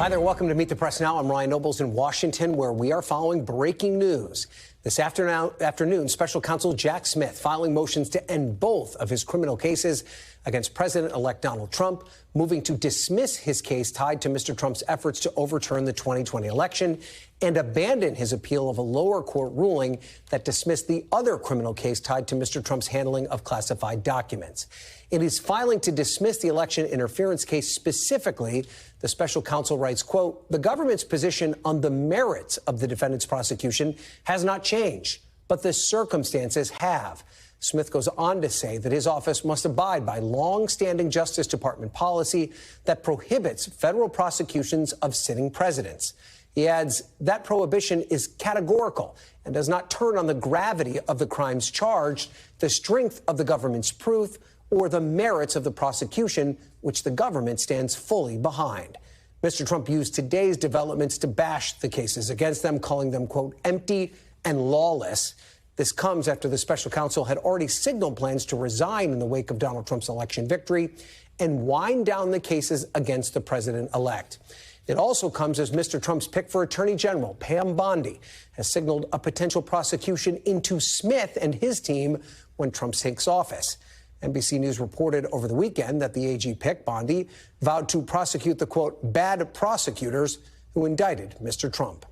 Hi there, welcome to Meet the Press Now. I'm Ryan Nobles in Washington, where we are following breaking news. This afternoon, Special Counsel Jack Smith filing motions to end both of his criminal cases against President-elect Donald Trump, moving to dismiss his case tied to Mr. Trump's efforts to overturn the 2020 election and abandon his appeal of a lower court ruling that dismissed the other criminal case tied to Mr. Trump's handling of classified documents. In his filing to dismiss the election interference case specifically, the special counsel writes, quote, "The government's position on the merits of the defendant's prosecution has not changed, but the circumstances have." Smith goes on to say that his office must abide by long-standing Justice Department policy that prohibits federal prosecutions of sitting presidents. He adds that prohibition is categorical and does not turn on the gravity of the crimes charged, the strength of the government's proof, or the merits of the prosecution, which the government stands fully behind. Mr. Trump used today's developments to bash the cases against them, calling them, quote, empty and lawless. This comes after the special counsel had already signaled plans to resign in the wake of Donald Trump's election victory and wind down the cases against the president-elect. It also comes as Mr. Trump's pick for Attorney General, Pam Bondi, has signaled a potential prosecution into Smith and his team when Trump takes office. NBC News reported over the weekend that the AG pick, Bondi, vowed to prosecute the, quote, bad prosecutors who indicted Mr. Trump.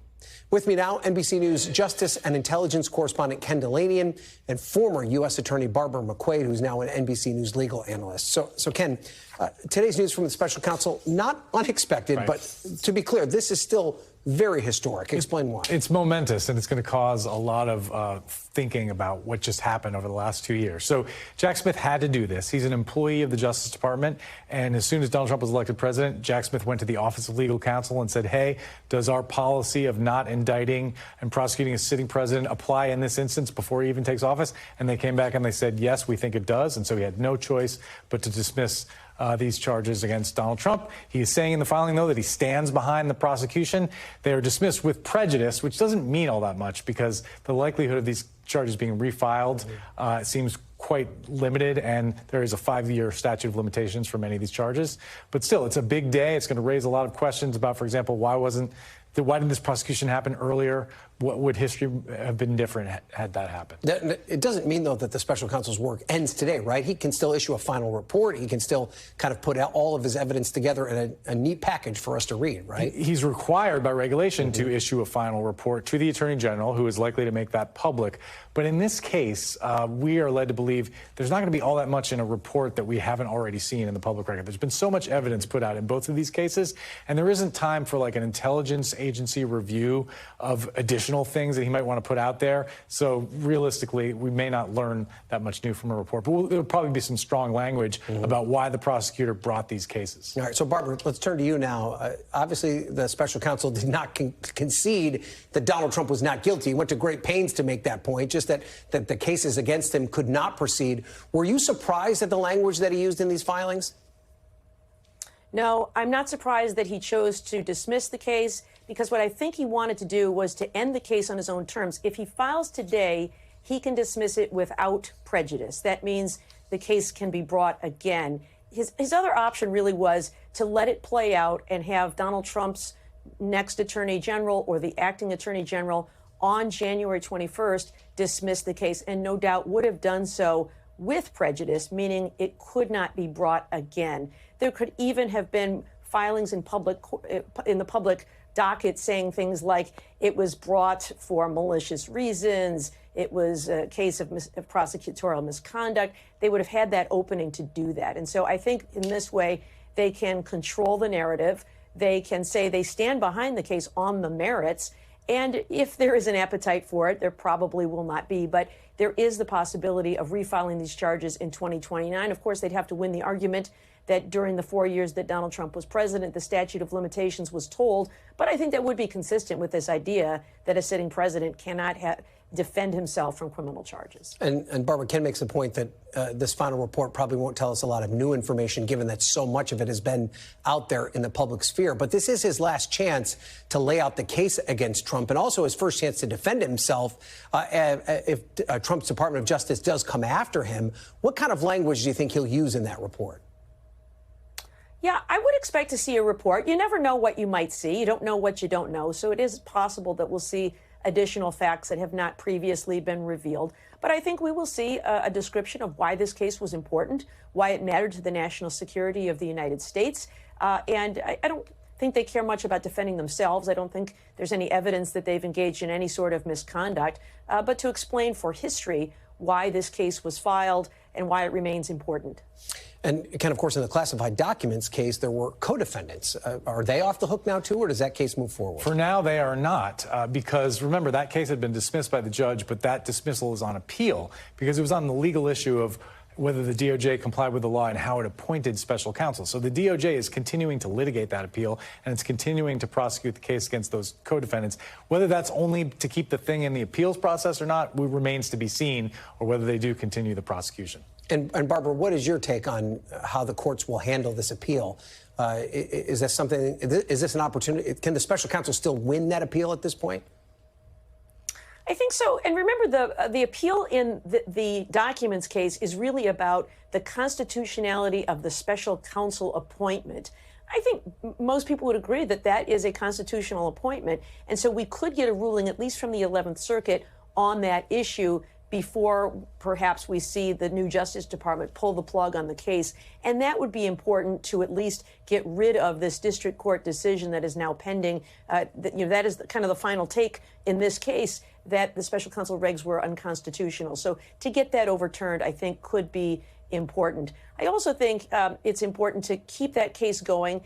With me now, NBC News Justice and Intelligence correspondent Ken Dilanian and former U.S. Attorney Barbara McQuaid, who's now an NBC News legal analyst. So Ken, today's news from the special counsel, not unexpected, right, but to be clear, this is still very historic. Explain why. It's momentous, and it's going to cause a lot of thinking about what just happened over the last 2 years. So Jack Smith had to do this. He's an employee of the Justice Department, and as soon as Donald Trump was elected president, Jack Smith went to the Office of Legal Counsel and said, hey, does our policy of not indicting and prosecuting a sitting president apply in this instance before he even takes office? And they came back and they said, yes, we think it does. And so he had no choice but to dismiss these charges against Donald Trump. He is saying in the filing, though, that he stands behind the prosecution. They are dismissed with prejudice, which doesn't mean all that much because the likelihood of these charges being refiled seems quite limited, and there is a 5-year statute of limitations for many of these charges. But still, it's a big day. It's going to raise a lot of questions about, for example, why didn't this prosecution happen earlier? What would history have been different had that happened? It doesn't mean, though, that the special counsel's work ends today, right? He can still issue a final report. He can still kind of put out all of his evidence together in a neat package for us to read, right? He's required by regulation to issue a final report to the Attorney General, who is likely to make that public. But in this case, we are led to believe there's not going to be all that much in a report that we haven't already seen in the public record. There's been so much evidence put out in both of these cases, and there isn't time for like an intelligence agency review of additional things that he might want to put out there. So realistically, we may not learn that much new from a report, but there'll probably be some strong language about why the prosecutor brought these cases. All right, so Barbara, let's turn to you now. Obviously, the special counsel did not concede that Donald Trump was not guilty. He went to great pains to make that point, just that the cases against him could not proceed. Were you surprised at the language that he used in these filings? No, I'm not surprised that he chose to dismiss the case, because what I think he wanted to do was to end the case on his own terms. If he files today, he can dismiss it without prejudice. That means the case can be brought again. His other option really was to let it play out and have Donald Trump's next attorney general or the acting attorney general on January 21st dismiss the case, and no doubt would have done so with prejudice, meaning it could not be brought again. There could even have been filings in the public docket saying things like it was brought for malicious reasons, it was a case of prosecutorial misconduct. They would have had that opening to do that. And so I think in this way, they can control the narrative. They can say they stand behind the case on the merits. And if there is an appetite for it, there probably will not be. But there is the possibility of refiling these charges in 2029. Of course, they'd have to win the argument that during the 4 years that Donald Trump was president, the statute of limitations was told. But I think that would be consistent with this idea that a sitting president cannot defend himself from criminal charges. And Barbara, Ken makes the point that this final report probably won't tell us a lot of new information, given that so much of it has been out there in the public sphere. But this is his last chance to lay out the case against Trump, and also his first chance to defend himself if Trump's Department of Justice does come after him. What kind of language do you think he'll use in that report? Yeah, I would expect to see a report. You never know what you might see. You don't know what you don't know. So it is possible that we'll see additional facts that have not previously been revealed. But I think we will see a description of why this case was important, why it mattered to the national security of the United States. And I don't think they care much about defending themselves. I don't think there's any evidence that they've engaged in any sort of misconduct. But to explain for history why this case was filed and why it remains important. And, Ken, of course, in the classified documents case, there were co-defendants. Are they off the hook now, too, or does that case move forward? For now, they are not, because, remember, that case had been dismissed by the judge, but that dismissal is on appeal because it was on the legal issue of whether the DOJ complied with the law and how it appointed special counsel. So the DOJ is continuing to litigate that appeal, and it's continuing to prosecute the case against those co-defendants. Whether that's only to keep the thing in the appeals process or not remains to be seen, or whether they do continue the prosecution. And Barbara, what is your take on how the courts will handle this appeal? Is this something? Is this an opportunity? Can the special counsel still win that appeal at this point? I think so. And remember, the appeal in the documents case is really about the constitutionality of the special counsel appointment. I think most people would agree that that is a constitutional appointment. And so we could get a ruling, at least from the 11th Circuit, on that issue before perhaps we see the new Justice Department pull the plug on the case. And that would be important to at least get rid of this district court decision that is now pending. That is kind of the final take in this case, that the special counsel regs were unconstitutional. So to get that overturned, I think, could be important. I also think it's important to keep that case going.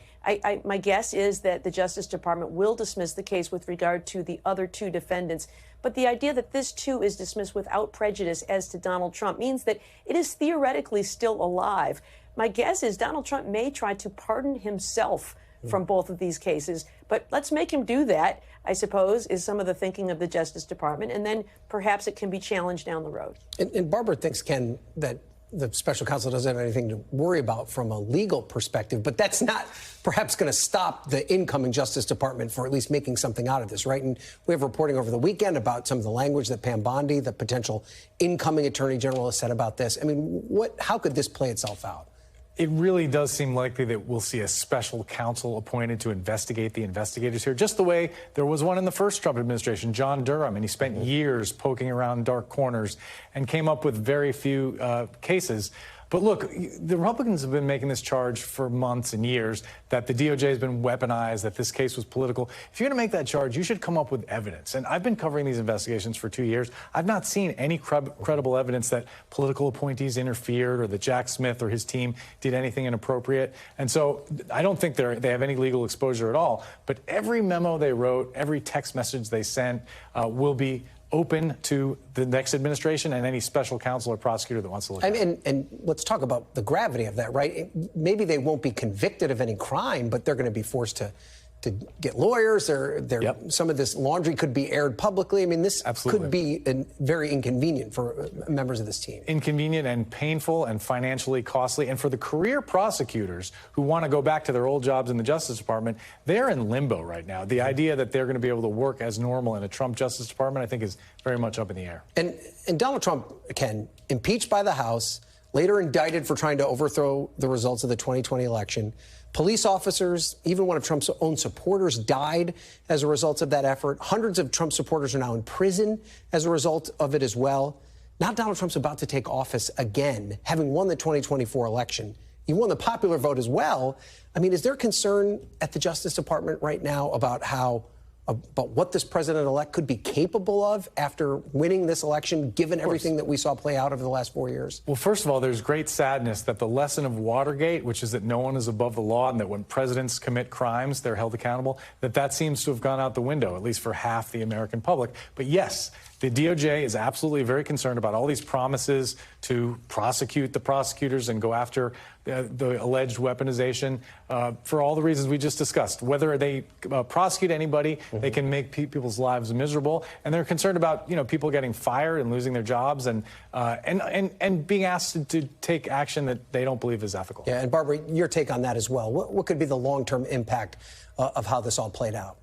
My guess is that the Justice Department will dismiss the case with regard to the other two defendants. But the idea that this, too, is dismissed without prejudice as to Donald Trump means that it is theoretically still alive. My guess is Donald Trump may try to pardon himself from both of these cases. But let's make him do that, I suppose, is some of the thinking of the Justice Department. And then perhaps it can be challenged down the road. And Barbara thinks, Ken, that the special counsel doesn't have anything to worry about from a legal perspective, but that's not perhaps going to stop the incoming Justice Department for at least making something out of this, right? And we have reporting over the weekend about some of the language that Pam Bondi, the potential incoming Attorney General, has said about this. I mean, how could this play itself out? It really does seem likely that we'll see a special counsel appointed to investigate the investigators here, just the way there was one in the first Trump administration, John Durham, and he spent years poking around dark corners and came up with very few cases. But look, the Republicans have been making this charge for months and years that the DOJ has been weaponized, that this case was political. If you're going to make that charge, you should come up with evidence. And I've been covering these investigations for 2 years. I've not seen any credible evidence that political appointees interfered or that Jack Smith or his team did anything inappropriate. And so I don't think they have any legal exposure at all. But every memo they wrote, every text message they sent will be open to the next administration and any special counsel or prosecutor that wants to look at it. And let's talk about the gravity of that, right? Maybe they won't be convicted of any crime, but they're going to be forced to get lawyers. Some of this laundry could be aired publicly. I mean, this could be very inconvenient for members of this team. Inconvenient and painful and financially costly. And for the career prosecutors who want to go back to their old jobs in the Justice Department, they're in limbo right now. The idea that they're going to be able to work as normal in a Trump Justice Department, I think, is very much up in the air. And Donald Trump, Ken, impeached by the House, later indicted for trying to overthrow the results of the 2020 election. Police officers, even one of Trump's own supporters, died as a result of that effort. Hundreds of Trump supporters are now in prison as a result of it as well. Now Donald Trump's about to take office again, having won the 2024 election. He won the popular vote as well. I mean, is there concern at the Justice Department right now about what this president-elect could be capable of after winning this election, given everything that we saw play out over the last 4 years? Well, first of all, there's great sadness that the lesson of Watergate, which is that no one is above the law and that when presidents commit crimes, they're held accountable, that seems to have gone out the window, at least for half the American public. But yes, the DOJ is absolutely very concerned about all these promises to prosecute the prosecutors and go after the alleged weaponization for all the reasons we just discussed. Whether they prosecute anybody, they can make people's lives miserable, and they're concerned about people getting fired and losing their jobs and being asked to take action that they don't believe is ethical. Yeah, and Barbara, your take on that as well. What could be the long-term impact of how this all played out?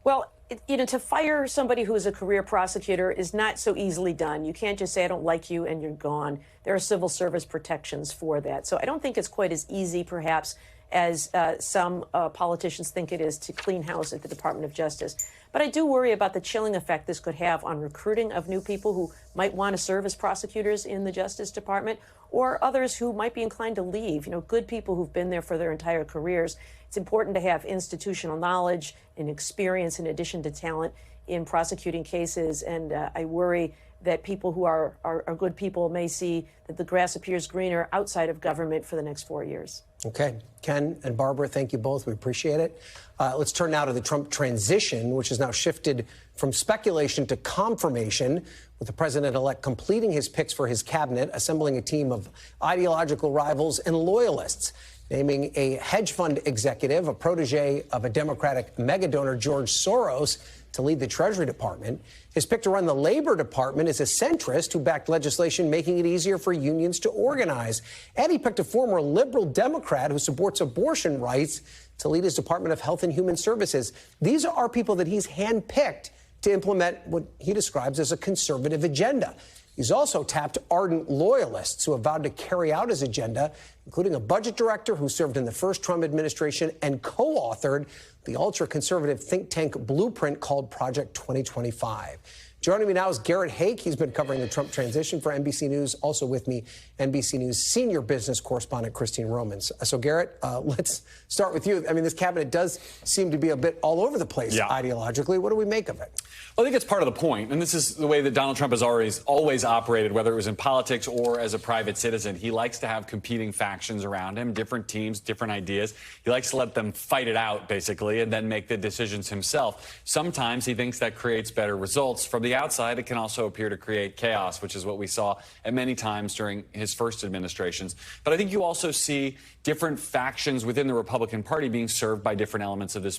Well, To fire somebody who is a career prosecutor is not so easily done. You can't just say, I don't like you, and you're gone. There are civil service protections for that. So I don't think it's quite as easy, perhaps, as some politicians think it is to clean house at the Department of Justice. But I do worry about the chilling effect this could have on recruiting of new people who might want to serve as prosecutors in the Justice Department, or others who might be inclined to leave, good people who've been there for their entire careers. It's important to have institutional knowledge and experience in addition to talent in prosecuting cases. And I worry that people who are good people may see that the grass appears greener outside of government for the next 4 years. Okay. Ken and Barbara, thank you both. We appreciate it. Let's turn now to the Trump transition, which has now shifted from speculation to confirmation, with the president-elect completing his picks for his cabinet, assembling a team of ideological rivals and loyalists, naming a hedge fund executive, a protege of a Democratic megadonor, George Soros, to lead the Treasury Department. His pick to run the Labor Department is a centrist who backed legislation making it easier for unions to organize. And he picked a former liberal Democrat who supports abortion rights to lead his Department of Health and Human Services. These are people that he's handpicked to implement what he describes as a conservative agenda. He's also tapped ardent loyalists who have vowed to carry out his agenda, including a budget director who served in the first Trump administration and co-authored the ultra-conservative think tank blueprint called Project 2025. Joining me now is Garrett Haake. He's been covering the Trump transition for NBC News. Also with me, NBC News senior business correspondent Christine Romans. So, Garrett, let's start with you. I mean, this cabinet does seem to be a bit all over the place ideologically. What do we make of it? Well, I think it's part of the point, and this is the way that Donald Trump has always operated, whether it was in politics or as a private citizen. He likes to have competing factions around him, different teams, different ideas. He likes to let them fight it out, basically, and then make the decisions himself. Sometimes he thinks that creates better results. From the outside, it can also appear to create chaos, which is what we saw at many times during his first administrations. But I think you also see different factions within the Republican Party being served by different elements of these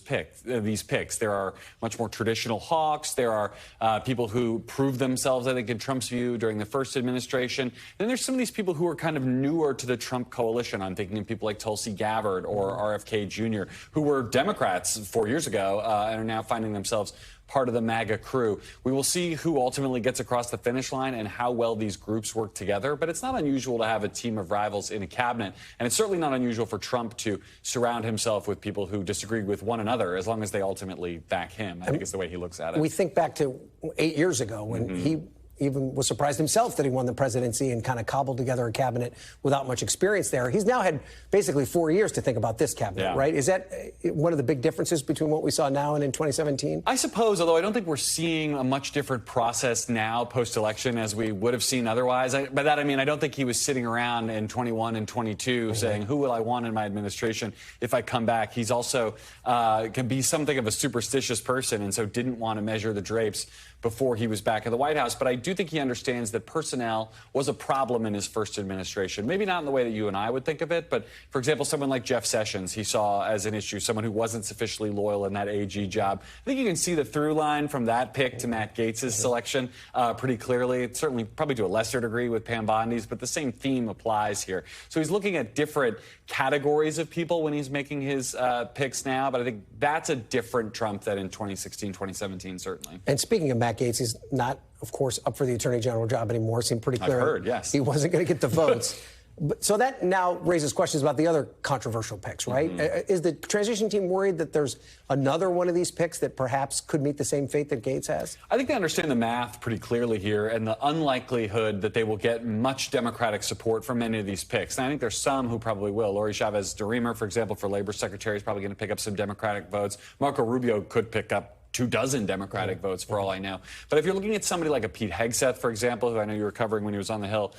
picks. There are much more traditional hawks. There are people who proved themselves, I think, in Trump's view during the first administration. Then there's some of these people who are kind of newer to the Trump coalition. I'm thinking of people like Tulsi Gabbard or RFK Jr., who were Democrats 4 years ago and are now finding themselves part of the MAGA crew. We will see who ultimately gets across the finish line and how well these groups work together. But it's not unusual to have a team of rivals in a cabinet. And it's certainly not unusual for Trump to surround himself with people who disagree with one another, as long as they ultimately back him. I think it's the way he looks at it. We think back to 8 years ago when he even was surprised himself that he won the presidency and kind of cobbled together a cabinet without much experience there. He's now had basically 4 years to think about this cabinet, right? Is that one of the big differences between what we saw now and in 2017? I suppose, although I don't think we're seeing a much different process now post-election as we would have seen otherwise. By that I mean I don't think he was sitting around in 21 and 22 saying, who will I want in my administration if I come back? He's also can be something of a superstitious person, and so didn't want to measure the drapes before he was back in the White House. But I do think he understands that personnel was a problem in his first administration. Maybe not in the way that you and I would think of it, but for example, someone like Jeff Sessions, he saw as an issue, someone who wasn't sufficiently loyal in that AG job. I think you can see the through line from that pick to Matt Gaetz's selection pretty clearly. It's certainly probably to a lesser degree with Pam Bondi's, but the same theme applies here. So he's looking at different categories of people when he's making his picks now, but I think that's a different Trump than in 2016, 2017, certainly. And speaking of Matt Gaetz, he's not, of course, up for the Attorney General job anymore. It seemed pretty clear. I've heard, yes. He wasn't going to get the votes. So that now raises questions about the other controversial picks, right? Is the transition team worried that there's another one of these picks that perhaps could meet the same fate that Gaetz has? I think they understand the math pretty clearly here and the unlikelihood that they will get much Democratic support from many of these picks. And I think there's some who probably will. Lori Chaves Deremer, for example, for Labor Secretary, is probably going to pick up some Democratic votes. Marco Rubio could pick up 24 Democratic votes, for all I know. But if you're looking at somebody like a Pete Hegseth, for example, who I know you were covering when he was on the Hill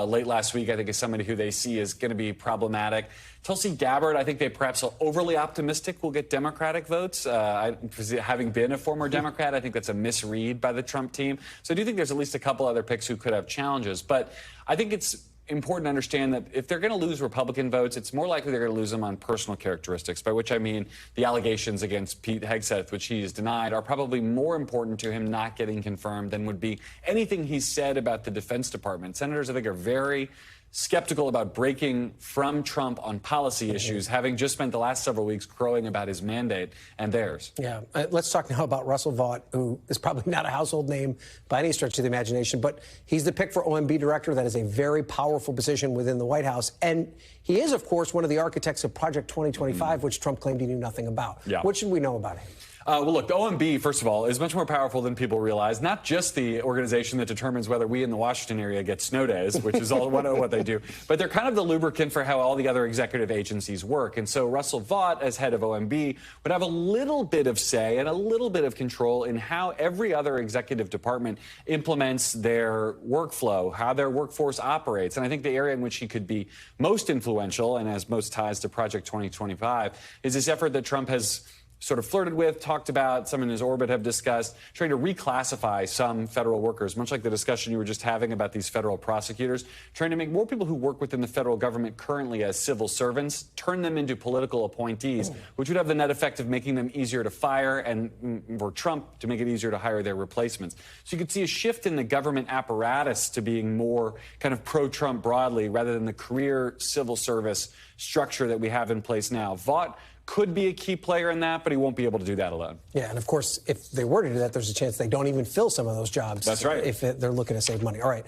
late last week, I think is somebody who they see is going to be problematic. Tulsi Gabbard, I think they perhaps are overly optimistic will get Democratic votes. Having been a former Democrat, I think that's a misread by the Trump team. So I do think there's at least a couple other picks who could have challenges. But I think it's important to understand that if they're going to lose Republican votes, it's more likely they're going to lose them on personal characteristics, by which I mean the allegations against Pete Hegseth, which he has denied, are probably more important to him not getting confirmed than would be anything he's said about the Defense Department. Senators, I think, are very skeptical about breaking from Trump on policy issues, having just spent the last several weeks crowing about his mandate and theirs. Yeah. Let's talk now about Russell Vought, who is probably not a household name by any stretch of the imagination, but he's the pick for OMB director. That is a very powerful position within the White House. And he is, of course, one of the architects of Project 2025, which Trump claimed he knew nothing about. Yeah. What should we know about him? Well, look, the OMB, first of all, is much more powerful than people realize. Not just the organization that determines whether we in the Washington area get snow days, which is all what they do, but they're kind of the lubricant for how all the other executive agencies work. And so Russell Vought, as head of OMB, would have a little bit of say and a little bit of control in how every other executive department implements their workflow, how their workforce operates. And I think the area in which he could be most influential and has most ties to Project 2025 is this effort that Trump has sort of flirted with, talked about, some in his orbit have discussed, trying to reclassify some federal workers, much like the discussion you were just having about these federal prosecutors, trying to make more people who work within the federal government currently as civil servants, turn them into political appointees, which would have the net effect of making them easier to fire and for Trump to make it easier to hire their replacements. So you could see a shift in the government apparatus to being more kind of pro-Trump broadly rather than the career civil service structure that we have in place now. Vought could be a key player in that, but he won't be able to do that alone. Yeah, and of course, if they were to do that, there's a chance they don't even fill some of those jobs. That's right. If they're looking to save money. All right,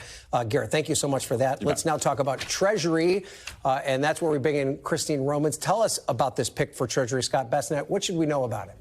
Garrett, thank you so much for that. Let's now talk about Treasury, and that's where we bring in Christine Romans. Tell us about this pick for Treasury, Scott Bessent. What should we know about him?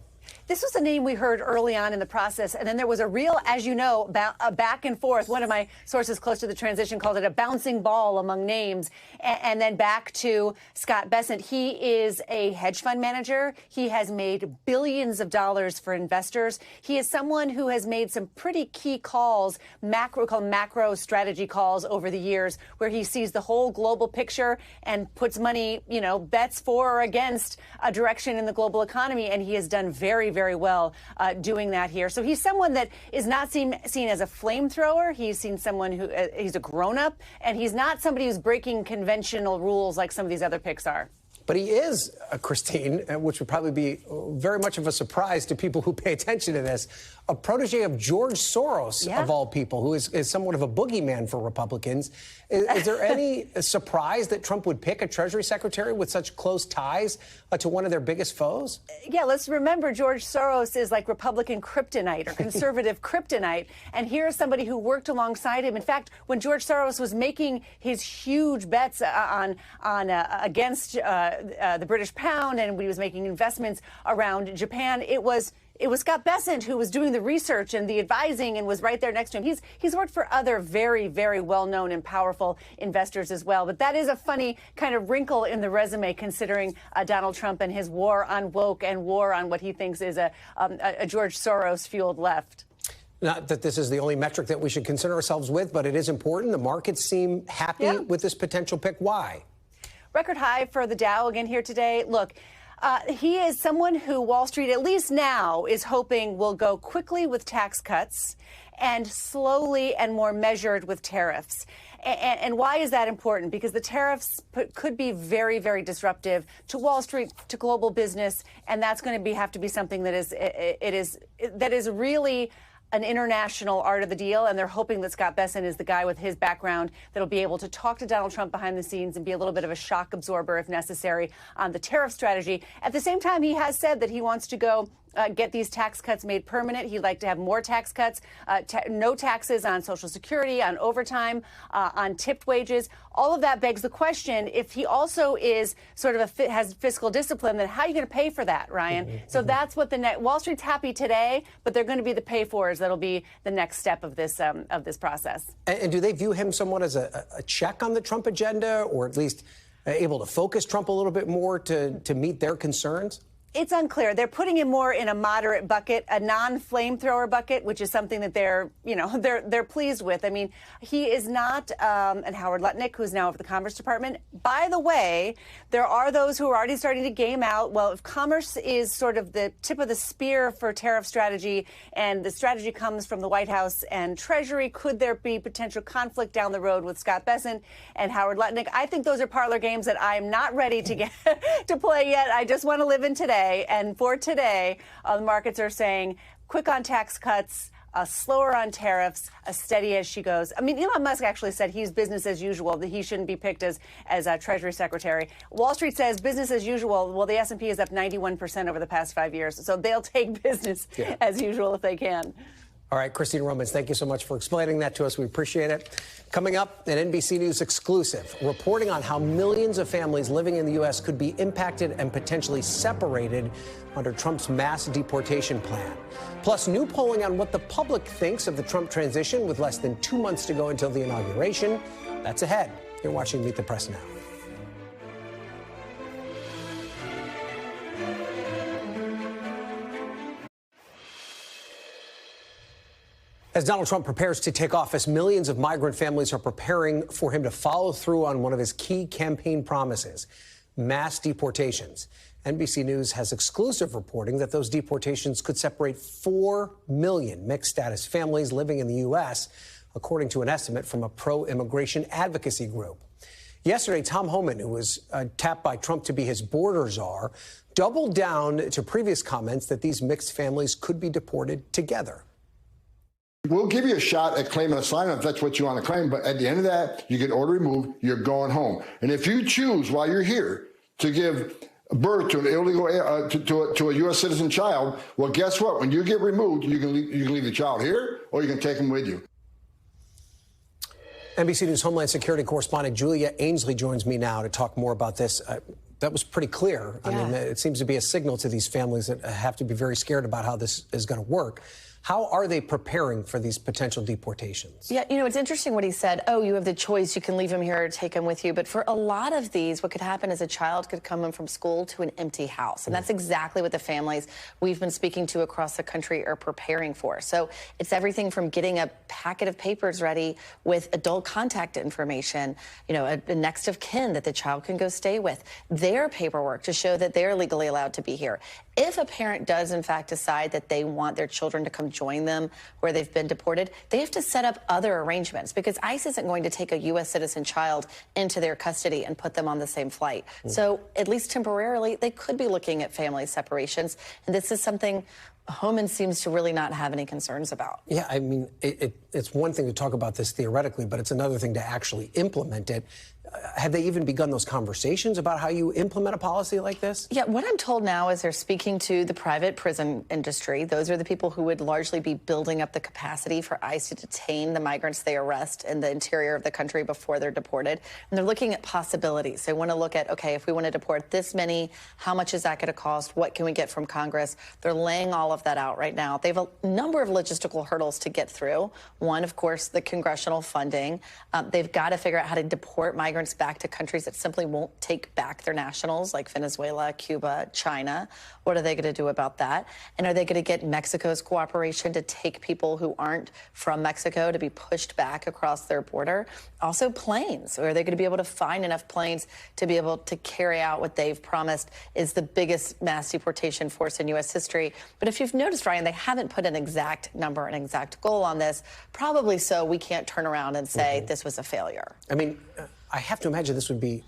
This was a name we heard early on in the process, and then there was a real, as you know, back and forth. One of my sources close to the transition called it a bouncing ball among names. And then back to Scott Bessent. He is a hedge fund manager. He has made billions of dollars for investors. He is someone who has made some pretty key calls, macro strategy calls over the years, where he sees the whole global picture and puts money, bets for or against a direction in the global economy. And he has done very well doing that here. So he's someone that is not seen as a flamethrower. He's seen someone who he's a grown-up, and he's not somebody who's breaking conventional rules like some of these other picks are. But he is, Christine, which would probably be very much of a surprise to people who pay attention to this, a protege of George Soros, of all people, who is somewhat of a boogeyman for Republicans. Is there any surprise that Trump would pick a Treasury Secretary with such close ties to one of their biggest foes? Yeah, let's remember George Soros is like Republican kryptonite or conservative kryptonite. And here's somebody who worked alongside him. In fact, when George Soros was making his huge bets against the British pound, and when he was making investments around Japan, it was Scott Bessent who was doing the research and the advising and was right there next to him. He's worked for other very well-known and powerful investors as well. But that is a funny kind of wrinkle in the resume, considering Donald Trump and his war on woke and war on what he thinks is a George Soros-fueled left. Not that this is the only metric that we should concern ourselves with, but it is important. The markets seem happy with this potential pick. Why? Record high for the Dow again here today. Look, he is someone who Wall Street, at least now, is hoping will go quickly with tax cuts and slowly and more measured with tariffs. And why is that important? Because the tariffs could be very disruptive to Wall Street, to global business, and that's going to have to be something that is really an international art of the deal, and they're hoping that Scott Bessent is the guy with his background that'll be able to talk to Donald Trump behind the scenes and be a little bit of a shock absorber if necessary on the tariff strategy. At the same time, he has said that he wants to go get these tax cuts made permanent. He'd like to have more tax cuts, no taxes on Social Security, on overtime, on tipped wages. All of that begs the question, if he also is sort of has fiscal discipline, then how are you going to pay for that, Ryan? So that's what Wall Street's happy today, but they're going to be the pay-fors that'll be the next step of this process. And do they view him somewhat as a check on the Trump agenda, or at least able to focus Trump a little bit more to meet their concerns? It's unclear. They're putting him more in a moderate bucket, a non-flamethrower bucket, which is something that they're pleased with. I mean, he is not, and Howard Lutnick, who's now over the Commerce Department. By the way, there are those who are already starting to game out. Well, if Commerce is sort of the tip of the spear for tariff strategy, and the strategy comes from the White House and Treasury, could there be potential conflict down the road with Scott Bessent and Howard Lutnick? I think those are parlor games that I'm not ready to play yet. I just want to live in today. And for today, the markets are saying quick on tax cuts, slower on tariffs, steady as she goes. I mean, Elon Musk actually said he's business as usual, that he shouldn't be picked as Treasury Secretary. Wall Street says business as usual. Well, the S&P is up 91% over the past 5 years, so they'll take business as usual if they can. All right, Christina Romans, thank you so much for explaining that to us. We appreciate it. Coming up, an NBC News exclusive, reporting on how millions of families living in the U.S. could be impacted and potentially separated under Trump's mass deportation plan. Plus, new polling on what the public thinks of the Trump transition with less than 2 months to go until the inauguration. That's ahead. You're watching Meet the Press Now. As Donald Trump prepares to take office, millions of migrant families are preparing for him to follow through on one of his key campaign promises, mass deportations. NBC News has exclusive reporting that those deportations could separate 4 million mixed-status families living in the U.S., according to an estimate from a pro-immigration advocacy group. Yesterday, Tom Homan, who was tapped by Trump to be his border czar, doubled down to previous comments that these mixed families could be deported together. We'll give you a shot at claiming asylum if that's what you want to claim, but at the end of that, you get order removed, you're going home. And if you choose while you're here to give birth to an illegal to a U.S. citizen child, well, guess what? When you get removed, you can leave the child here, or you can take him with you. NBC News Homeland Security correspondent Julia Ainsley joins me now to talk more about this. That was pretty clear. I mean, it seems to be a signal to these families that have to be very scared about how this is going to work. How are they preparing for these potential deportations? Yeah, you know, it's interesting what he said. Oh, you have the choice. You can leave him here or take him with you. But for a lot of these, what could happen is a child could come in from school to an empty house. And that's exactly what the families we've been speaking to across the country are preparing for. So it's everything from getting a packet of papers ready with adult contact information, you know, a next of kin that the child can go stay with, their paperwork to show that they're legally allowed to be here. If a parent does, in fact, decide that they want their children to come join them where they've been deported, they have to set up other arrangements because ICE isn't going to take a U.S. citizen child into their custody and put them on the same flight. So at least temporarily, they could be looking at family separations. And this is something Homan seems to really not have any concerns about. Yeah, I mean, it's one thing to talk about this theoretically, but it's another thing to actually implement it. Have they even begun those conversations about how you implement a policy like this? Yeah, what I'm told now is they're speaking to the private prison industry. Those are the people who would largely be building up the capacity for ICE to detain the migrants they arrest in the interior of the country before they're deported. And they're looking at possibilities. They want to look at, okay, if we want to deport this many, how much is that going to cost? What can we get from Congress? They're laying all of that out right now. They have a number of logistical hurdles to get through. One, of course, the congressional funding. They've got to figure out how to deport migrants back to countries that simply won't take back their nationals, like Venezuela, Cuba, China. What are they going to do about that? And are they going to get Mexico's cooperation to take people who aren't from Mexico to be pushed back across their border? Also planes. Are they going to be able to find enough planes to be able to carry out what they've promised is the biggest mass deportation force in U.S. history? But if you've noticed, Ryan, they haven't put an exact number, an exact goal on this. Probably so we can't turn around and say this was a failure. I mean, I have to imagine this would be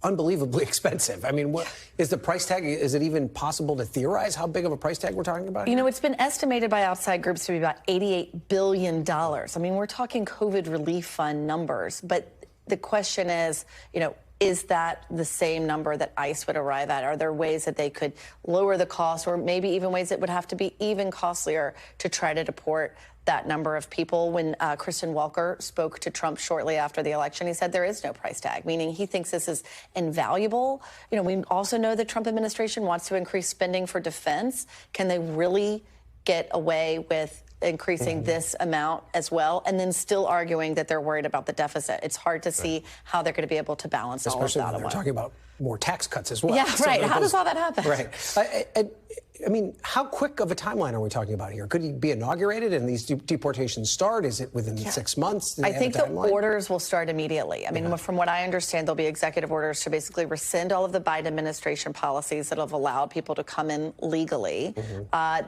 unbelievably expensive. I mean, what is the price tag? Is it even possible to theorize how big of a price tag we're talking about? You know, it's been estimated by outside groups to be about $88 billion. I mean, we're talking COVID relief fund numbers. But the question is, you know, is that the same number that ICE would arrive at? Are there ways that they could lower the cost, or maybe even ways that would have to be even costlier to try to deport that number of people? When Kristen Welker spoke to Trump shortly after the election, he said there is no price tag, meaning he thinks this is invaluable. You know, we also know the Trump administration wants to increase spending for defense. Can they really get away with increasing this amount as well, and then still arguing that they're worried about the deficit? It's hard to see how they're going to be able to balance all of that. Especially when they're talking about more tax cuts as well. Yeah, right. How does all that happen? Right. I mean, how quick of a timeline are we talking about here? Could he be inaugurated and these deportations start? Is it within 6 months? I think the orders will start immediately. I mean, from what I understand, there'll be executive orders to basically rescind all of the Biden administration policies that have allowed people to come in legally.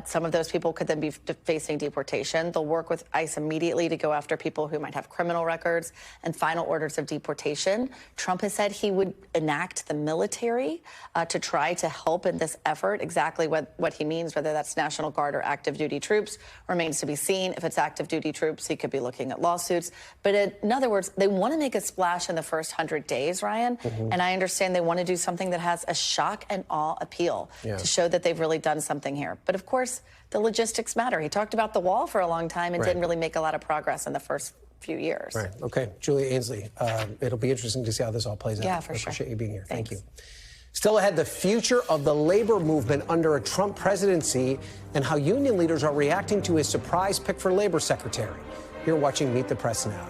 Some of those people could then be facing deportation. They'll work with ICE immediately to go after people who might have criminal records and final orders of deportation. Trump has said he would enact the military to try to help in this effort. Exactly what he means, whether that's National Guard or active duty troops, remains to be seen. If it's active duty troops, he could be looking at lawsuits. But in other words, they want to make a splash in the first 100 days, Ryan. And I understand they want to do something that has a shock and awe appeal to show that they've really done something here. But of course, the logistics matter. He talked about the wall for a long time and didn't really make a lot of progress in the first few years. Right. Okay. Julia Ainsley, it'll be interesting to see how this all plays out. Yeah, for sure. I appreciate you being here. Thanks. Thank you. Still ahead, the future of the labor movement under a Trump presidency and how union leaders are reacting to his surprise pick for labor secretary. You're watching Meet the Press Now.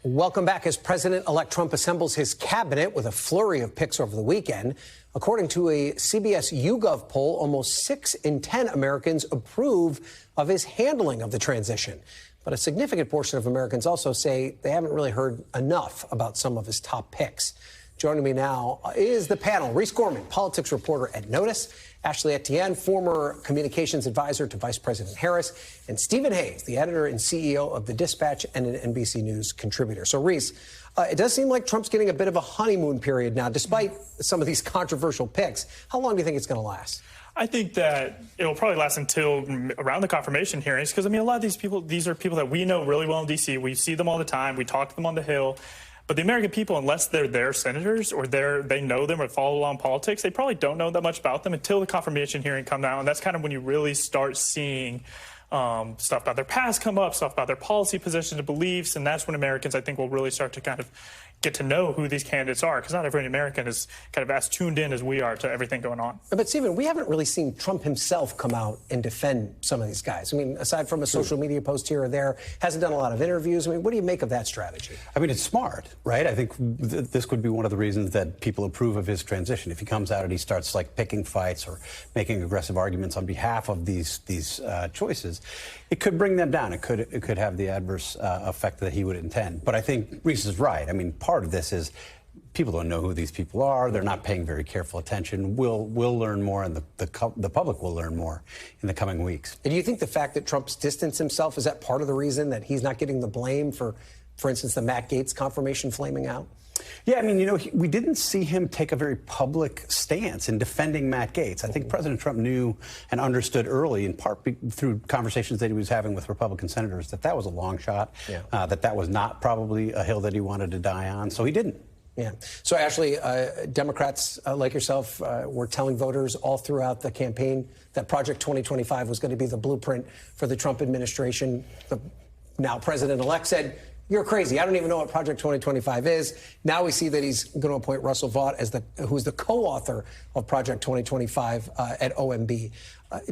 Welcome back. As President-elect Trump assembles his cabinet with a flurry of picks over the weekend, according to a CBS YouGov poll, almost 6 in 10 Americans approve of his handling of the transition. But a significant portion of Americans also say they haven't really heard enough about some of his top picks. Joining me now is the panel. Reese Gorman, politics reporter at Notice, Ashley Etienne, former communications advisor to Vice President Harris, and Stephen Hayes, the editor and CEO of The Dispatch and an NBC News contributor. So, Reese, it does seem like Trump's getting a bit of a honeymoon period now, despite some of these controversial picks. How long do you think it's going to last? I think that it'll probably last until around the confirmation hearings, because, I mean, a lot of these people, these are people that we know really well in D.C. We see them all the time. We talk to them on the Hill. But the American people, unless they're their senators or they know them or follow along politics, they probably don't know that much about them until the confirmation hearing comes out. And that's kind of when you really start seeing stuff about their past come up, stuff about their policy positions and beliefs. And that's when Americans, I think, will really start to kind of get to know who these candidates are, because not every American is kind of as tuned in as we are to everything going on. But, Stephen, we haven't really seen Trump himself come out and defend some of these guys. I mean, aside from a social media post here or there, hasn't done a lot of interviews. I mean, what do you make of that strategy? I mean, it's smart, right? I think this could be one of the reasons that people approve of his transition. If he comes out and he starts, like, picking fights or making aggressive arguments on behalf of these choices, it could bring them down. It could have the adverse effect that he would intend. But I think Reese is right. I mean, part of this is people don't know who these people are. They're not paying very careful attention. We'll learn more, and the public will learn more in the coming weeks. And do you think the fact that Trump's distanced himself, is that part of the reason that he's not getting the blame for instance, the Matt Gaetz confirmation flaming out? Yeah, I mean, you know, we didn't see him take a very public stance in defending Matt Gaetz. I think President Trump knew and understood early, in part through conversations that he was having with Republican senators, that was a long shot, that was not probably a hill that he wanted to die on, so he didn't. Yeah. So, Ashley, Democrats like yourself were telling voters all throughout the campaign that Project 2025 was going to be the blueprint for the Trump administration. The now president-elect said, "You're crazy. I don't even know what Project 2025 is." Now we see that he's going to appoint Russell Vought as who's the co-author of Project 2025 at OMB.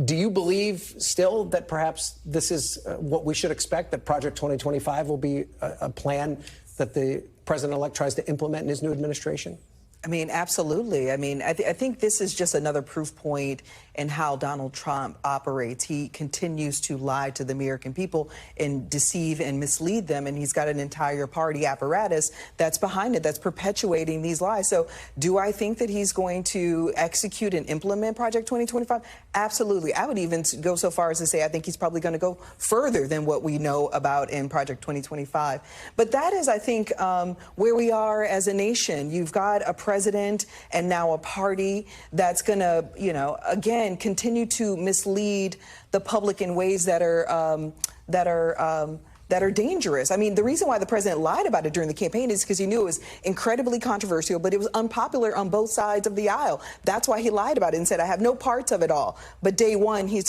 Do you believe still that perhaps this is what we should expect, that Project 2025 will be a plan that the president-elect tries to implement in his new administration? I mean, absolutely. I mean, I think this is just another proof point in how Donald Trump operates. He continues to lie to the American people and deceive and mislead them. And he's got an entire party apparatus that's behind it, that's perpetuating these lies. So do I think that he's going to execute and implement Project 2025? Absolutely. I would even go so far as to say I think he's probably going to go further than what we know about in Project 2025. But that is, I think, where we are as a nation. You've got a president and now a party that's going to, you know, again, continue to mislead the public in ways that are dangerous. I mean, the reason why the president lied about it during the campaign is because he knew it was incredibly controversial, but it was unpopular on both sides of the aisle. That's why he lied about it and said, I have no parts of it all. But day one, he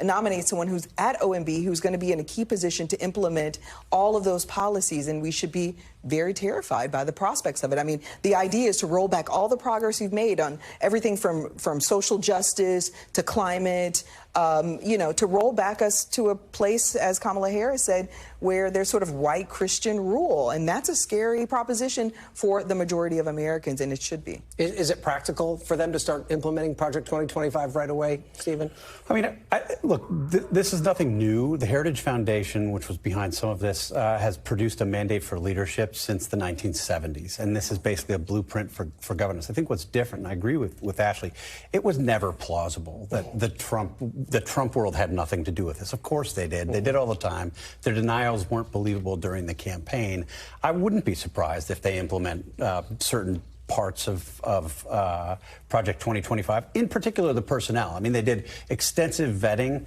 nominates someone who's at OMB, who's going to be in a key position to implement all of those policies, and we should be very terrified by the prospects of it. I mean, the idea is to roll back all the progress we've made on everything from social justice to climate, you know, to roll back us to a place, as Kamala Harris said, where there's sort of white Christian rule. And that's a scary proposition for the majority of Americans, and it should be. Is it practical for them to start implementing Project 2025 right away, Stephen? I mean, look, this is nothing new. The Heritage Foundation, which was behind some of this, has produced a mandate for leadership since the 1970s. And this is basically a blueprint for governance. I think what's different, and I agree with Ashley, it was never plausible that the Trump world had nothing to do with this. Of course they did. They did all the time. Their denials weren't believable during the campaign. I wouldn't be surprised if they implement certain parts of Project 2025, in particular the personnel. I mean, they did extensive vetting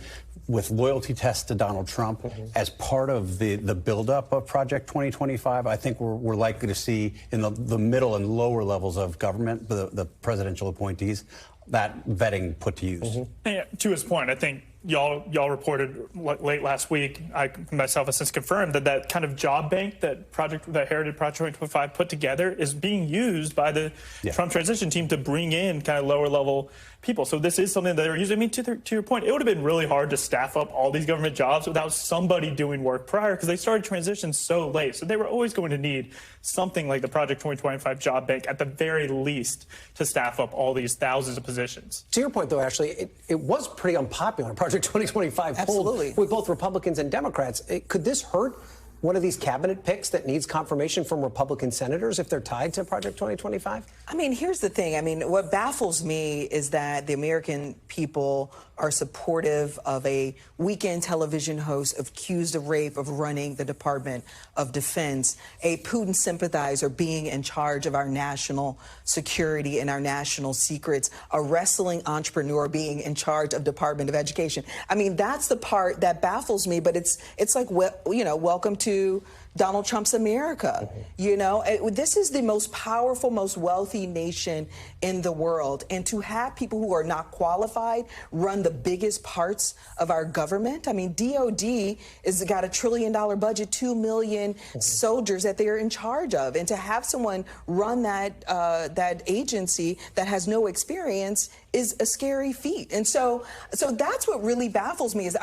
with loyalty tests to Donald Trump as part of the buildup of Project 2025. I think we're likely to see in the middle and lower levels of government, the presidential appointees, that vetting put to use. Yeah, to his point, I think y'all reported late last week, I myself have since confirmed that kind of job bank that Heritage Project 2025 put together is being used by the Trump transition team to bring in kind of lower level people. So this is something that they're using. I mean, to your point, it would have been really hard to staff up all these government jobs without somebody doing work prior, because they started transition so late. So they were always going to need something like the Project 2025 job bank at the very least to staff up all these thousands of positions. To your point, though, Ashley, it was pretty unpopular. Project 2025 Absolutely. pulled with both Republicans and Democrats. Could this hurt one of these cabinet picks that needs confirmation from Republican senators if they're tied to Project 2025? I mean, here's the thing. I mean, what baffles me is that the American people are supportive of a weekend television host accused of rape of running the Department of Defense, a Putin sympathizer being in charge of our national security and our national secrets, a wrestling entrepreneur being in charge of Department of Education. I mean, that's the part that baffles me, but it's like, well, you know, welcome to Donald Trump's America. You know, this is the most powerful, most wealthy nation in the world. And to have people who are not qualified run the biggest parts of our government. I mean, DOD has got $1 trillion budget, 2 million soldiers that they're in charge of. And to have someone run that agency that has no experience is a scary feat. And so that's what really baffles me is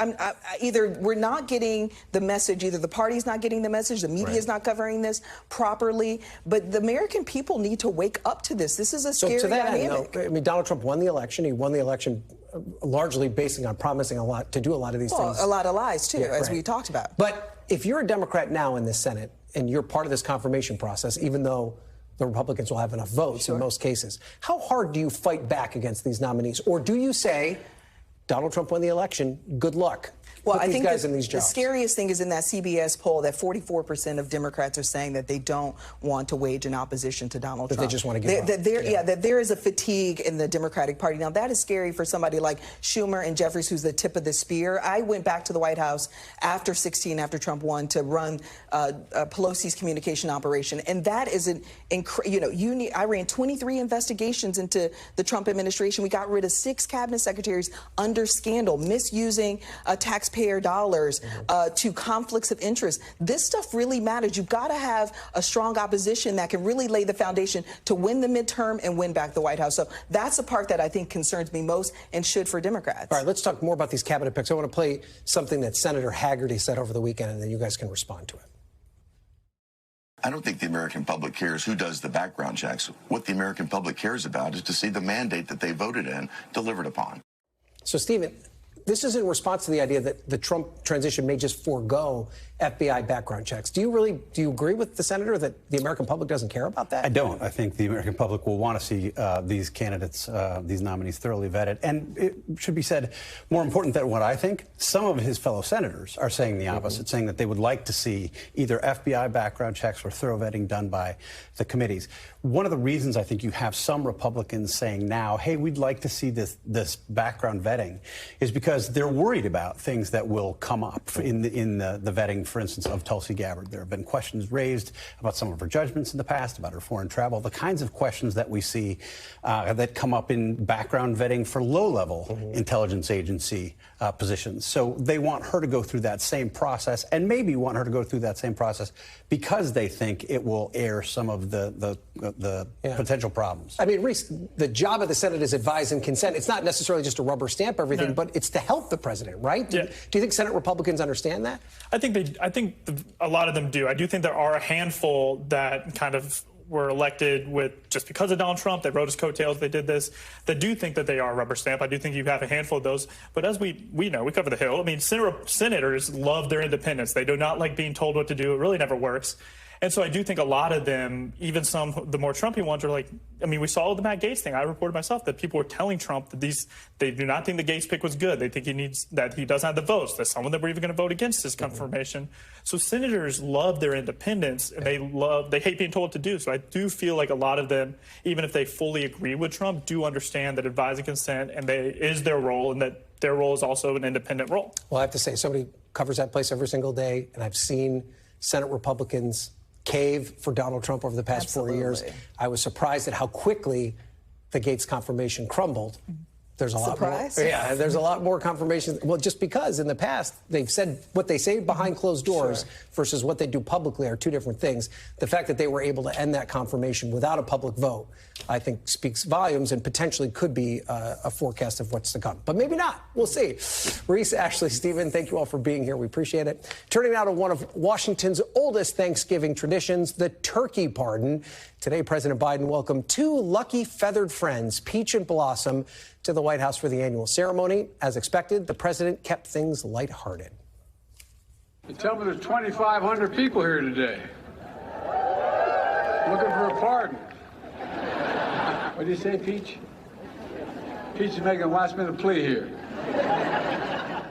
either we're not getting the message, either the party's not getting the message, the media is not covering this properly, but the American people need to wake up to this. This is a scary dynamic. I mean, Donald Trump won the election. He won the election largely basing on promising a lot to do a lot of these things. A lot of lies, too, as we talked about. But if you're a Democrat now in the Senate and you're part of this confirmation process, even though the Republicans will have enough votes in most cases, how hard do you fight back against these nominees? Or do you say, Donald Trump won the election, good luck? Well, I think the scariest thing is in that CBS poll that 44% of Democrats are saying that they don't want to wage an opposition to Donald Trump. They just want to give up. That there is a fatigue in the Democratic Party. Now, that is scary for somebody like Schumer and Jeffries, who's the tip of the spear. I went back to the White House after Trump won, to run Pelosi's communication operation. And that is I ran 23 investigations into the Trump administration. We got rid of 6 cabinet secretaries under scandal, misusing taxpayer dollars to conflicts of interest. This stuff really matters. You've got to have a strong opposition that can really lay the foundation to win the midterm and win back the White House. So that's the part that I think concerns me most and should for Democrats. All right, let's talk more about these cabinet picks. I want to play something that Senator Haggerty said over the weekend, and then you guys can respond to it. I don't think the American public cares who does the background checks. What the American public cares about is to see the mandate that they voted in delivered upon. So, Stephen, this is in response to the idea that the Trump transition may just forego FBI background checks. Do you agree with the senator that the American public doesn't care about that? I don't. I think the American public will want to see these candidates, these nominees thoroughly vetted. And it should be said, more important than what I think, some of his fellow senators are saying the opposite, saying that they would like to see either FBI background checks or thorough vetting done by the committees. One of the reasons I think you have some Republicans saying now, hey, we'd like to see this background vetting is because they're worried about things that will come up in the vetting, for instance, of Tulsi Gabbard. There have been questions raised about some of her judgments in the past, about her foreign travel, the kinds of questions that we see that come up in background vetting for low-level intelligence agency positions. So they want her to go through that same process, and maybe want her to go through that same process because they think it will air some of the potential problems. I mean, Reese, the job of the Senate is advise and consent. It's not necessarily just to rubber stamp everything, but it's to help the president, right? Do you think Senate Republicans understand that? I think I think a lot of them do. I do think there are a handful that kind of were elected with just because of Donald Trump. They rode his coattails. They did this. That do think that they are a rubber stamp. I do think you have a handful of those. But as we know, we cover the Hill. I mean, senators love their independence. They do not like being told what to do. It really never works. And so I do think a lot of them, even some, the more Trumpy ones, are like, I mean, we saw the Matt Gaetz thing. I reported myself that people were telling Trump that they do not think the Gaetz pick was good. They think that he doesn't have the votes, that some of them were even going to vote against his confirmation. So senators love their independence, and they hate being told what to do. So I do feel like a lot of them, even if they fully agree with Trump, do understand that advising consent is their role, and that their role is also an independent role. Well, I have to say, somebody covers that place every single day, and I've seen Senate Republicans cave for Donald Trump over the past 4 years. I was surprised at how quickly the Gaetz confirmation crumbled. There's a lot more. Yeah, there's a lot more confirmation. Well, just because in the past they've said what they say behind closed doors versus what they do publicly are two different things. The fact that they were able to end that confirmation without a public vote, I think, speaks volumes and potentially could be a forecast of what's to come. But maybe not. We'll see. Reese, Ashley, Stephen, thank you all for being here. We appreciate it. Turning now to one of Washington's oldest Thanksgiving traditions, the turkey pardon. Today, President Biden welcomed two lucky feathered friends, Peach and Blossom, to the White House for the annual ceremony. As expected, the president kept things lighthearted. They tell me there's 2,500 people here today looking for a pardon. What do you say, Peach? Peach is making a last-minute plea here.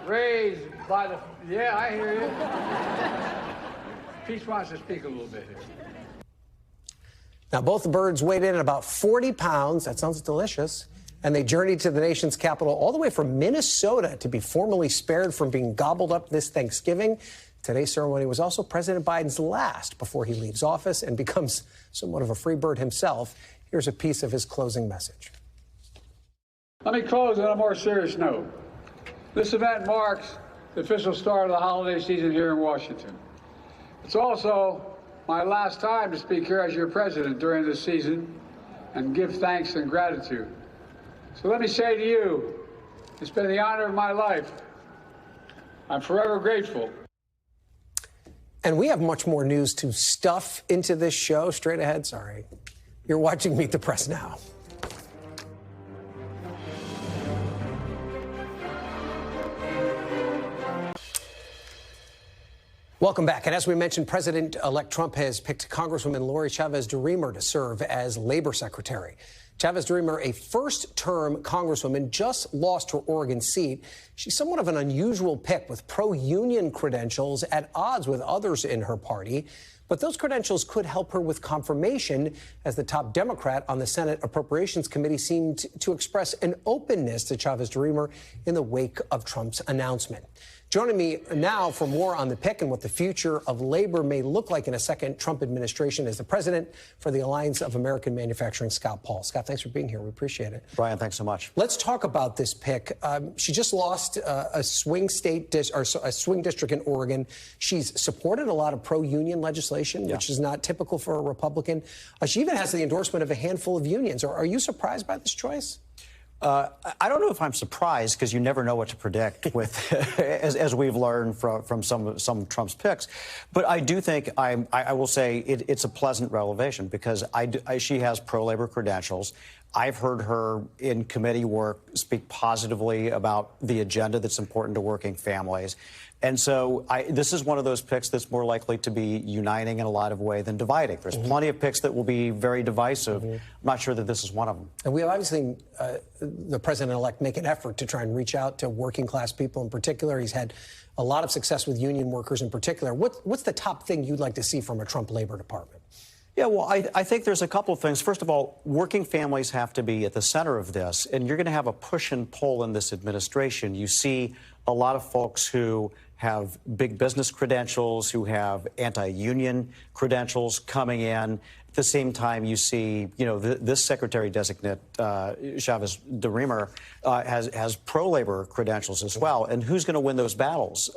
Raised by the... Yeah, I hear you. Peach wants to speak a little bit here. Now, both the birds weighed in at about 40 pounds. That sounds delicious. And they journeyed to the nation's capital all the way from Minnesota to be formally spared from being gobbled up this Thanksgiving. Today's ceremony was also President Biden's last before he leaves office and becomes somewhat of a free bird himself. Here's a piece of his closing message. Let me close on a more serious note. This event marks the official start of the holiday season here in Washington. It's also my last time to speak here as your president during this season and give thanks and gratitude. So let me say to you, it's been the honor of my life. I'm forever grateful. And we have much more news to stuff into this show. Straight ahead, sorry. You're watching Meet the Press now. Welcome back. And as we mentioned, President-elect Trump has picked Congresswoman Lori Chaves Deremer to serve as Labor Secretary. Chaves Deremer, a first-term Congresswoman, just lost her Oregon seat. She's somewhat of an unusual pick with pro-union credentials at odds with others in her party. But those credentials could help her with confirmation, as the top Democrat on the Senate Appropriations Committee seemed to express an openness to Chaves Deremer in the wake of Trump's announcement. Joining me now for more on the pick and what the future of labor may look like in a second Trump administration is the president for the Alliance of American Manufacturing, Scott Paul. Scott, thanks for being here. We appreciate it. Brian, thanks so much. Let's talk about this pick. She just lost a swing district in Oregon. She's supported a lot of pro-union legislation, which is not typical for a Republican. She even has the endorsement of a handful of unions. Are you surprised by this choice? I don't know if I'm surprised, because you never know what to predict with, as we've learned from some Trump's picks. But I do think I will say it's a pleasant revelation, because she has pro-labor credentials. I've heard her in committee work speak positively about the agenda that's important to working families. And so this is one of those picks that's more likely to be uniting in a lot of ways than dividing. There's plenty of picks that will be very divisive. I'm not sure that this is one of them. And we have obviously seen the president-elect make an effort to try and reach out to working class people in particular. He's had a lot of success with union workers in particular. What's the top thing you'd like to see from a Trump Labor Department? Yeah, well, I think there's a couple of things. First of all, working families have to be at the center of this, and you're going to have a push and pull in this administration. You see a lot of folks who have big business credentials, who have anti-union credentials coming in. the same time, you see, this secretary-designate, Chaves Deremer, has pro-labor credentials as well. And who's going to win those battles?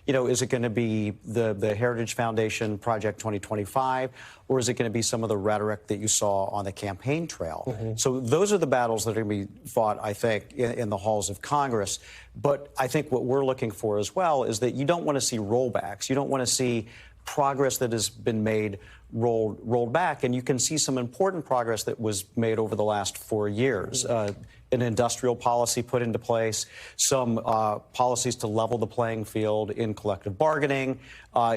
Is it going to be the Heritage Foundation Project 2025, or is it going to be some of the rhetoric that you saw on the campaign trail? So those are the battles that are going to be fought, I think, in the halls of Congress. But I think what we're looking for as well is that you don't want to see rollbacks. You don't want to see progress that has been made rolled back, and you can see some important progress that was made over the last 4 years. An industrial policy put into place, some policies to level the playing field in collective bargaining.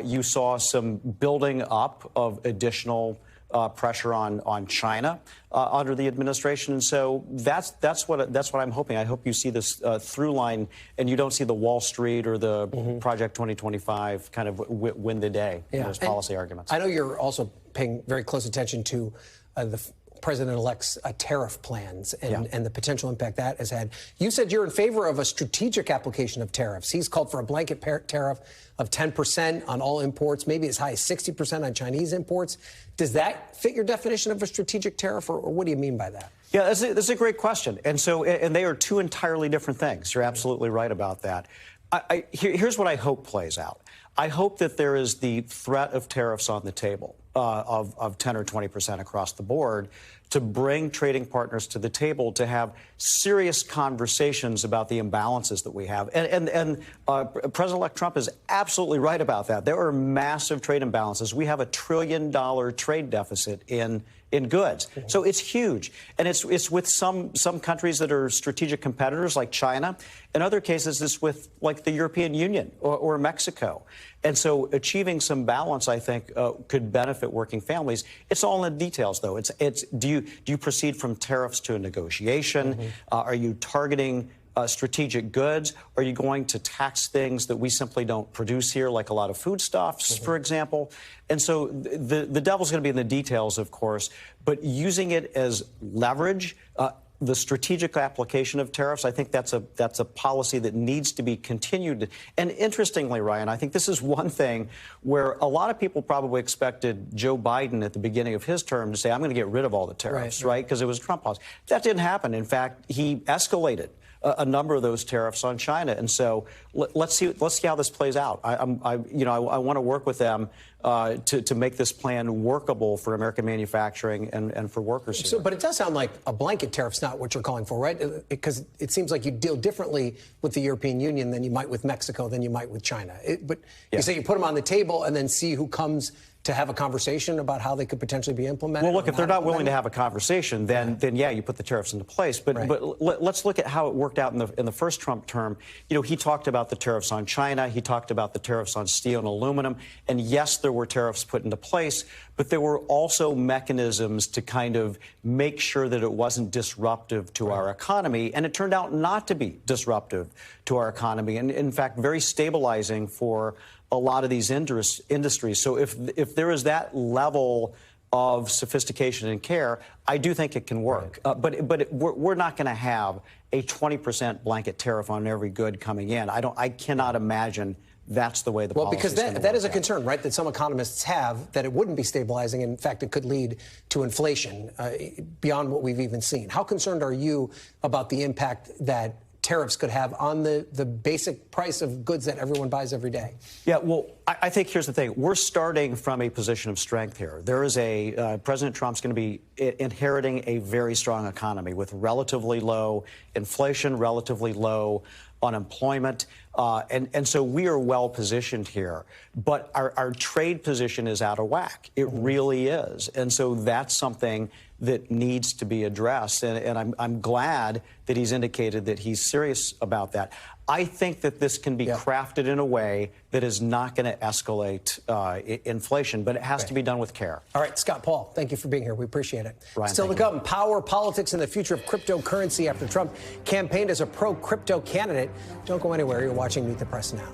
You saw some building up of additional pressure on China under the administration, and so that's what I'm hoping. I hope you see this through line, and you don't see the Wall Street or the Project 2025 kind of win the day in those policy arguments. I know you're also paying very close attention to the President-elect's tariff plans and the potential impact that has had. You said you're in favor of a strategic application of tariffs. He's called for a blanket tariff of 10% on all imports, maybe as high as 60% on Chinese imports. Does that fit your definition of a strategic tariff, or what do you mean by that? Yeah, that's a great question. And they are two entirely different things. You're absolutely right about that. Here's what I hope plays out. I hope that there is the threat of tariffs on the table of 10 or 20% across the board to bring trading partners to the table to have serious conversations about the imbalances that we have. And President-elect Trump is absolutely right about that. There are massive trade imbalances. We have $1 trillion trade deficit in goods. So it's huge. And it's with some countries that are strategic competitors like China. In other cases, it's with like the European Union or Mexico. And so achieving some balance, I think, could benefit working families. It's all in the details, though. Do you proceed from tariffs to a negotiation? Are you targeting strategic goods? Are you going to tax things that we simply don't produce here, like a lot of foodstuffs, for example? And so the devil's going to be in the details, of course, but using it as leverage, the strategic application of tariffs, I think that's a policy that needs to be continued. And interestingly, Ryan, I think this is one thing where a lot of people probably expected Joe Biden at the beginning of his term to say, I'm going to get rid of all the tariffs, right? Because it was Trump policy. That didn't happen. In fact, he escalated a number of those tariffs on China, and so let's see how this plays out. I want to work with them to make this plan workable for American manufacturing and for workers here. So, but it does sound like a blanket tariff's not what you're calling for, right? Because it seems like you deal differently with the European Union than you might with Mexico, than you might with China. But you say you put them on the table and then see who comes to have a conversation about how they could potentially be implemented? Well, look, if they're not willing to have a conversation, then yeah, you put the tariffs into place. But let's look at how it worked out in the first Trump term. He talked about the tariffs on China. He talked about the tariffs on steel and aluminum. And yes, there were tariffs put into place, but there were also mechanisms to kind of make sure that it wasn't disruptive to our economy. And it turned out not to be disruptive to our economy. And in fact, very stabilizing for a lot of these industries. So if there is that level of sophistication and care, I do think it can work. But we're not going to have a 20% blanket tariff on every good coming in. I cannot imagine that's the way the policy is going to work. Well, because that is a concern, right, that some economists have, that it wouldn't be stabilizing. In fact, it could lead to inflation beyond what we've even seen. How concerned are you about the impact that tariffs could have on the basic price of goods that everyone buys every day? Yeah, well, I think here's the thing. We're starting from a position of strength here. There is President Trump's going to be inheriting a very strong economy with relatively low inflation, relatively low unemployment. And so we are well positioned here. But our trade position is out of whack. It really is. And so that's something that needs to be addressed. And I'm glad that he's indicated that he's serious about that. I think that this can be crafted in a way that is not going to escalate inflation, but it has to be done with care. All right, Scott Paul, thank you for being here. We appreciate it. Ryan, Still to come, power, politics, and the future of cryptocurrency after Trump campaigned as a pro-crypto candidate. Don't go anywhere. You're watching Meet the Press Now.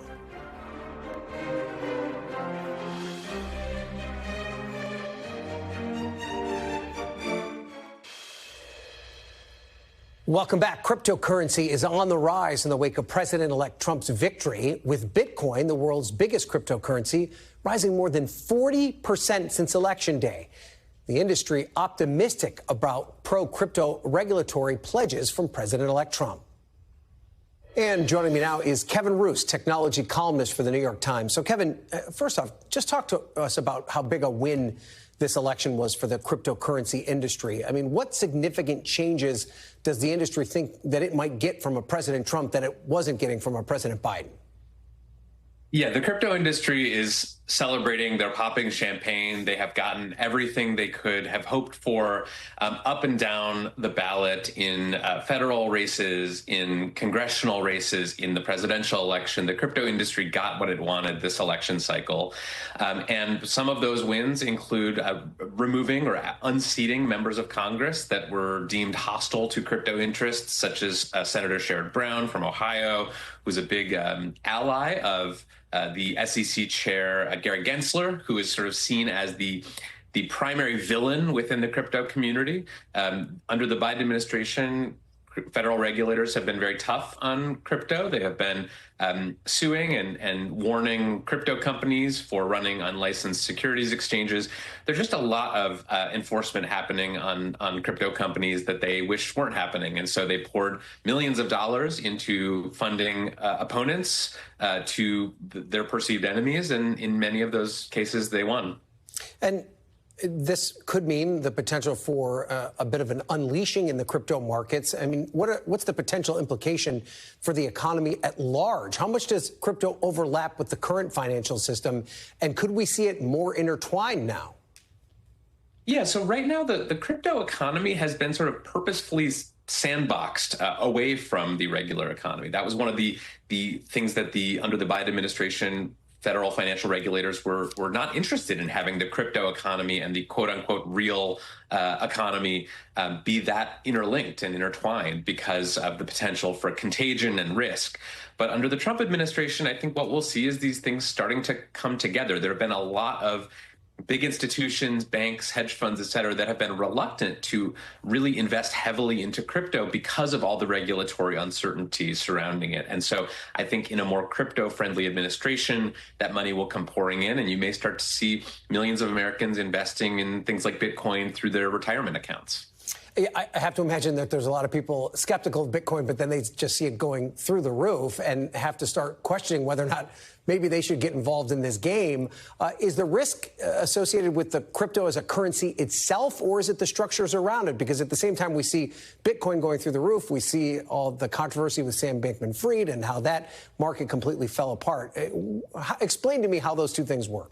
Welcome back. Cryptocurrency is on the rise in the wake of President-elect Trump's victory, with Bitcoin, the world's biggest cryptocurrency, rising more than 40% since Election Day. The industry optimistic about pro-crypto regulatory pledges from President-elect Trump. And joining me now is Kevin Roos, technology columnist for the New York Times. So, Kevin, first off, just talk to us about how big a win this election was for the cryptocurrency industry. I mean, what significant changes does the industry think that it might get from a President Trump that it wasn't getting from a President Biden? Yeah, the crypto industry is celebrating. They're popping champagne. They have gotten everything they could have hoped for up and down the ballot in federal races, in congressional races, in the presidential election. The crypto industry got what it wanted this election cycle. And some of those wins include removing or unseating members of Congress that were deemed hostile to crypto interests, such as Senator Sherrod Brown from Ohio, who's a big ally of the SEC chair, Gary Gensler, who is sort of seen as the primary villain within the crypto community. Under the Biden administration, federal regulators have been very tough on crypto. They have been suing and warning crypto companies for running unlicensed securities exchanges. There's just a lot of enforcement happening on crypto companies that they wish weren't happening. And so they poured millions of dollars into funding opponents to their perceived enemies. And in many of those cases, they won. And this could mean the potential for a bit of an unleashing in the crypto markets. I mean, what's the potential implication for the economy at large? How much does crypto overlap with the current financial system? And could we see it more intertwined now? Yeah, so right now the crypto economy has been sort of purposefully sandboxed away from the regular economy. That was one of the things that under the Biden administration, federal financial regulators were not interested in having the crypto economy and the quote unquote real economy be that interlinked and intertwined because of the potential for contagion and risk. But under the Trump administration, I think what we'll see is these things starting to come together. There have been a lot of big institutions, banks, hedge funds, et cetera, that have been reluctant to really invest heavily into crypto because of all the regulatory uncertainty surrounding it. And so I think in a more crypto-friendly administration, that money will come pouring in, and you may start to see millions of Americans investing in things like Bitcoin through their retirement accounts. I have to imagine that there's a lot of people skeptical of Bitcoin, but then they just see it going through the roof and have to start questioning whether or not maybe they should get involved in this game. Is the risk associated with the crypto as a currency itself, or is it the structures around it? Because at the same time we see Bitcoin going through the roof, we see all the controversy with Sam Bankman-Fried and how that market completely fell apart. Explain to me how those two things work.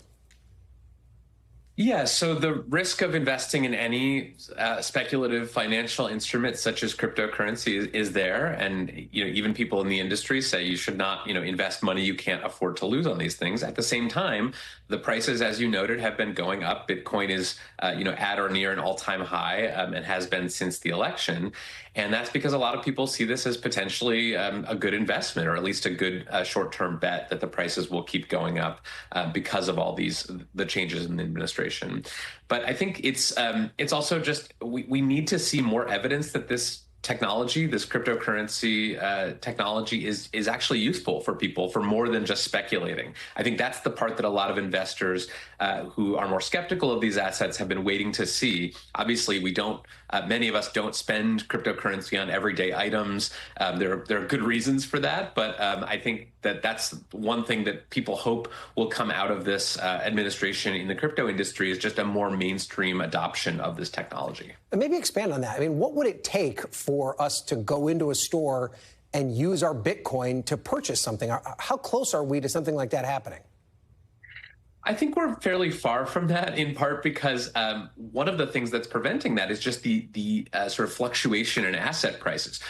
Yeah, so the risk of investing in any speculative financial instrument such as cryptocurrency is there, and even people in the industry say you should not invest money you can't afford to lose on these things. At the same time, the prices, as you noted, have been going up. Bitcoin is at or near an all-time high and has been since the election, and that's because a lot of people see this as potentially a good investment, or at least a good short-term bet that the prices will keep going up because of all the changes in the administration. But I think it's also just we need to see more evidence that this technology, this cryptocurrency technology is actually useful for people for more than just speculating. I think that's the part that a lot of investors who are more skeptical of these assets have been waiting to see. Obviously, many of us don't spend cryptocurrency on everyday items. There are good reasons for that, but I think that's one thing that people hope will come out of this administration in the crypto industry is just a more mainstream adoption of this technology. And maybe expand on that. I mean, what would it take for us to go into a store and use our Bitcoin to purchase something? How close are we to something like that happening? I think we're fairly far from that, in part because one of the things that's preventing that is just the sort of fluctuation in asset prices.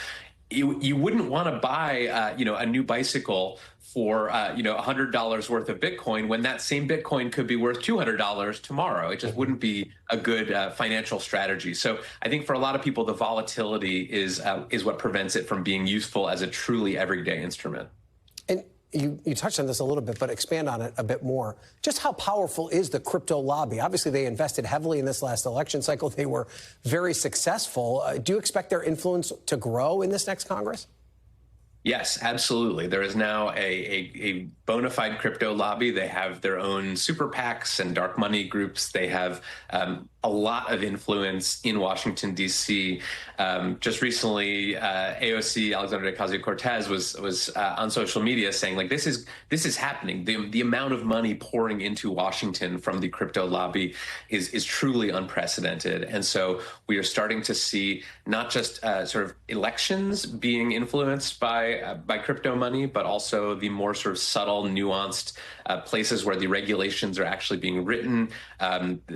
You wouldn't want to buy a new bicycle for $100 worth of Bitcoin when that same Bitcoin could be worth $200 tomorrow. It just wouldn't be a good financial strategy. So I think for a lot of people, the volatility is what prevents it from being useful as a truly everyday instrument. And you touched on this a little bit, but expand on it a bit more. Just how powerful is the crypto lobby? Obviously, they invested heavily in this last election cycle. They were very successful. Do you expect their influence to grow in this next Congress? Yes, absolutely. There is now a bona fide crypto lobby. They have their own super PACs and dark money groups. They have a a lot of influence in Washington, D.C. Just recently, AOC Alexandria Ocasio-Cortez was on social media saying, like, this is happening. The amount of money pouring into Washington from the crypto lobby is truly unprecedented. And so we are starting to see not just sort of elections being influenced by crypto money, but also the more sort of subtle, nuanced places where the regulations are actually being written.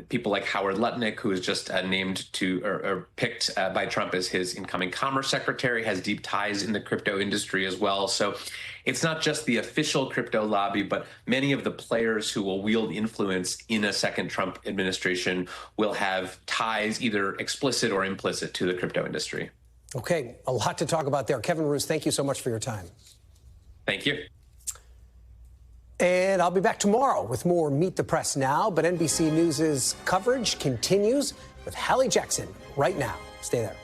People like Howard Lutnick, who is just named to or picked by Trump as his incoming commerce secretary, has deep ties in the crypto industry as well. So it's not just the official crypto lobby, but many of the players who will wield influence in a second Trump administration will have ties, either explicit or implicit, to the crypto industry. Okay, a lot to talk about there. Kevin Roose, thank you so much for your time. Thank you. And I'll be back tomorrow with more Meet the Press Now, but NBC News' coverage continues with Hallie Jackson right now. Stay there.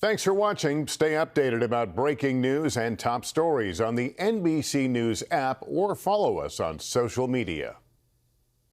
Thanks for watching. Stay updated about breaking news and top stories on the NBC News app or follow us on social media.